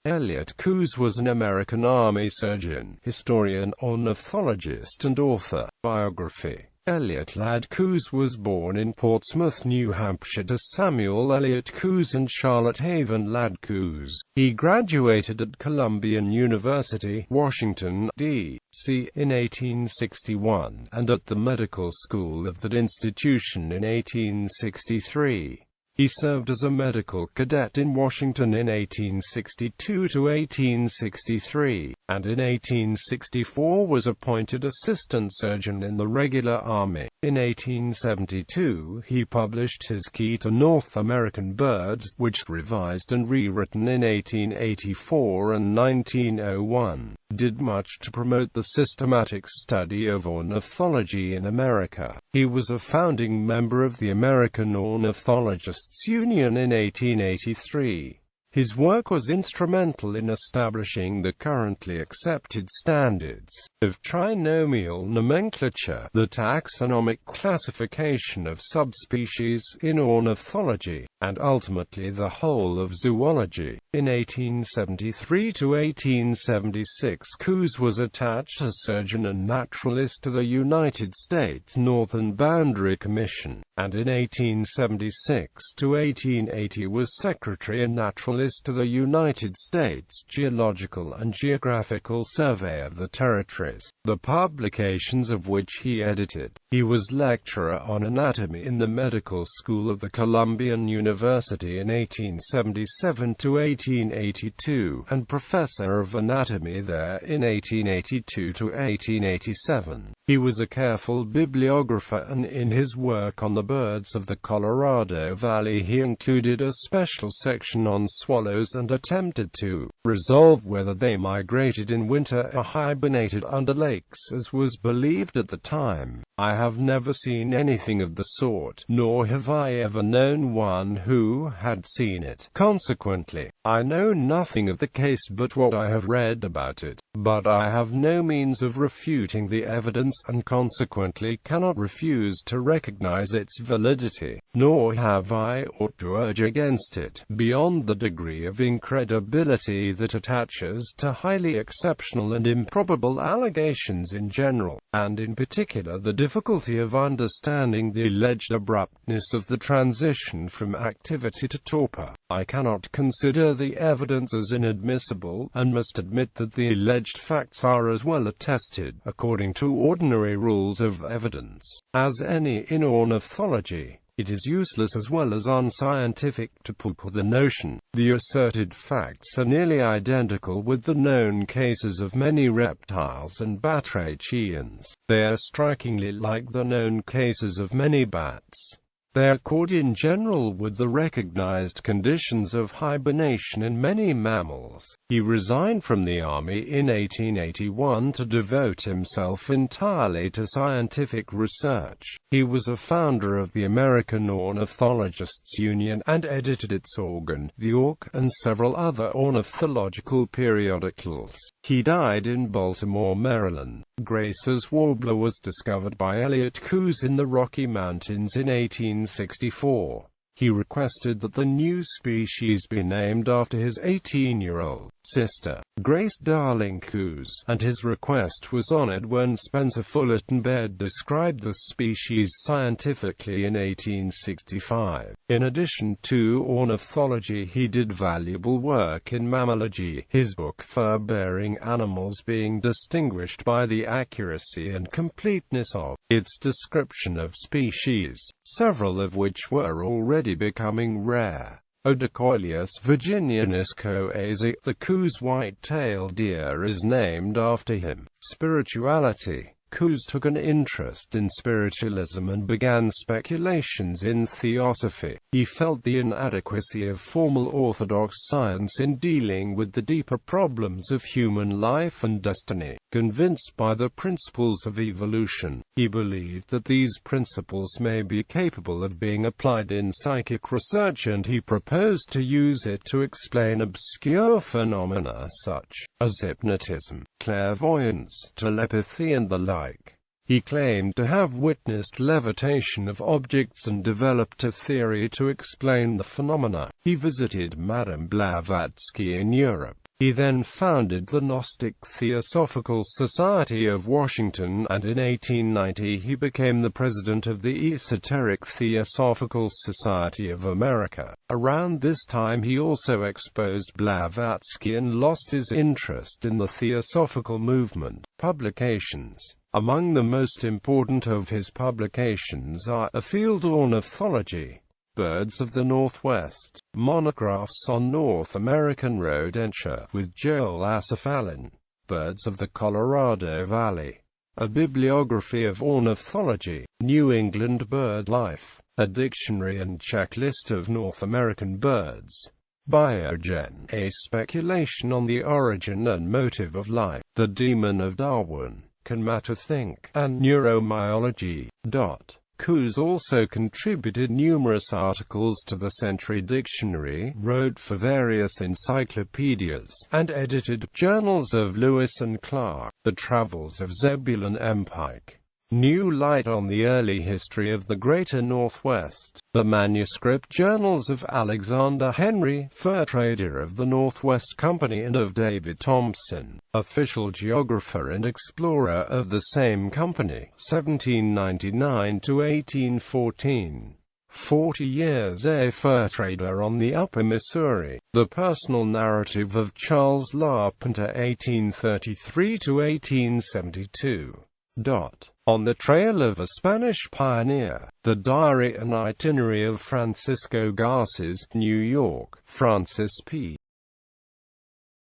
Elliott Coues was an American Army surgeon, historian, ornithologist and author. Biography. Elliott Ladd Coues was born in Portsmouth, New Hampshire to Samuel Elliott Coues and Charlotte Haven Ladd Coues. He graduated at Columbia University, Washington, D.C. in 1861, and at the medical school of that institution in 1863. He served as a medical cadet in Washington in 1862 to 1863, and in 1864 was appointed assistant surgeon in the regular army. In 1872 he published his Key to North American Birds, which revised and rewritten in 1884 and 1901, did much to promote the systematic study of ornithology in America. He was a founding member of the American Ornithologists Union in 1883. His work was instrumental in establishing the currently accepted standards of trinomial nomenclature, the taxonomic classification of subspecies in ornithology, and ultimately the whole of zoology. In 1873 to 1876, Coues was attached as surgeon and naturalist to the United States Northern Boundary Commission, and in 1876 to 1880 was secretary and naturalist to the United States Geological and Geographical Survey of the Territories, the publications of which he edited. He was lecturer on anatomy in the medical school of the Columbian University in 1877 to 1882, and professor of anatomy there in 1882 to 1887. He was a careful bibliographer, and in his work on the birds of the Colorado Valley he included a special section on swallows and attempted to resolve whether they migrated in winter or hibernated under lakes as was believed at the time. I have never seen anything of the sort, nor have I ever known one who had seen it. Consequently, I know nothing of the case but what I have read about it, but I have no means of refuting the evidence, and consequently cannot refuse to recognize its validity, nor have I ought to urge against it, beyond the degree of incredibility that attaches to highly exceptional and improbable allegations in general, and in particular the difficulty of understanding the alleged abruptness of the transition from activity to torpor. I cannot consider the evidence as inadmissible, and must admit that the alleged facts are as well attested, according to ordinary rules of evidence, as any in ornithology. It is useless as well as unscientific to poo-poo the notion. The asserted facts are nearly identical with the known cases of many reptiles and batrachians. They are strikingly like the known cases of many bats. They accord in general with the recognized conditions of hibernation in many mammals. He resigned from the army in 1881 to devote himself entirely to scientific research. He was a founder of the American Ornithologists Union and edited its organ, the Ork, and several other ornithological periodicals. He died in Baltimore, Maryland. Grace's warbler was discovered by Elliott Coues in the Rocky Mountains in 1864. He requested that the new species be named after his 18-year-old sister, Grace Darling Coues, and his request was honored when Spencer Fullerton Baird described the species scientifically in 1865. In addition to ornithology, he did valuable work in mammalogy, his book Fur-Bearing Animals being distinguished by the accuracy and completeness of its description of species, several of which were already becoming rare. Odocoileus virginianus Coase, the Coues white-tailed deer, is named after him. Spirituality. Coues took an interest in spiritualism and began speculations in theosophy. He felt the inadequacy of formal orthodox science in dealing with the deeper problems of human life and destiny. Convinced by the principles of evolution, he believed that these principles may be capable of being applied in psychic research, and he proposed to use it to explain obscure phenomena such as hypnotism, clairvoyance, telepathy and the like. He claimed to have witnessed levitation of objects and developed a theory to explain the phenomena. He visited Madame Blavatsky in Europe. He then founded the Gnostic Theosophical Society of Washington, and in 1890 he became the president of the Esoteric Theosophical Society of America. Around this time he also exposed Blavatsky and lost his interest in the Theosophical movement. Publications. Among the most important of his publications are A Field Ornithology, Birds of the Northwest, Monographs on North American Rodentia with Joel Asaph Allen, Birds of the Colorado Valley, A Bibliography of Ornithology, New England Bird Life, a dictionary and checklist of North American birds, Biogen, a speculation on the origin and motive of life, The Demon of Darwin, Can Matter Think, and Neuromyology. Coues also contributed numerous articles to the Century Dictionary, wrote for various encyclopedias, and edited journals of Lewis and Clark, The Travels of Zebulon M. Pike, New Light on the Early History of the Greater Northwest, the manuscript journals of Alexander Henry, fur trader of the Northwest Company, and of David Thompson, official geographer and explorer of the same company, 1799 to 1814. 40 years a fur trader on the Upper Missouri, the personal narrative of Charles Larpenter, 1833 to 1872. On the Trail of a Spanish Pioneer, the Diary and Itinerary of Francisco Garces, New York, Francis P.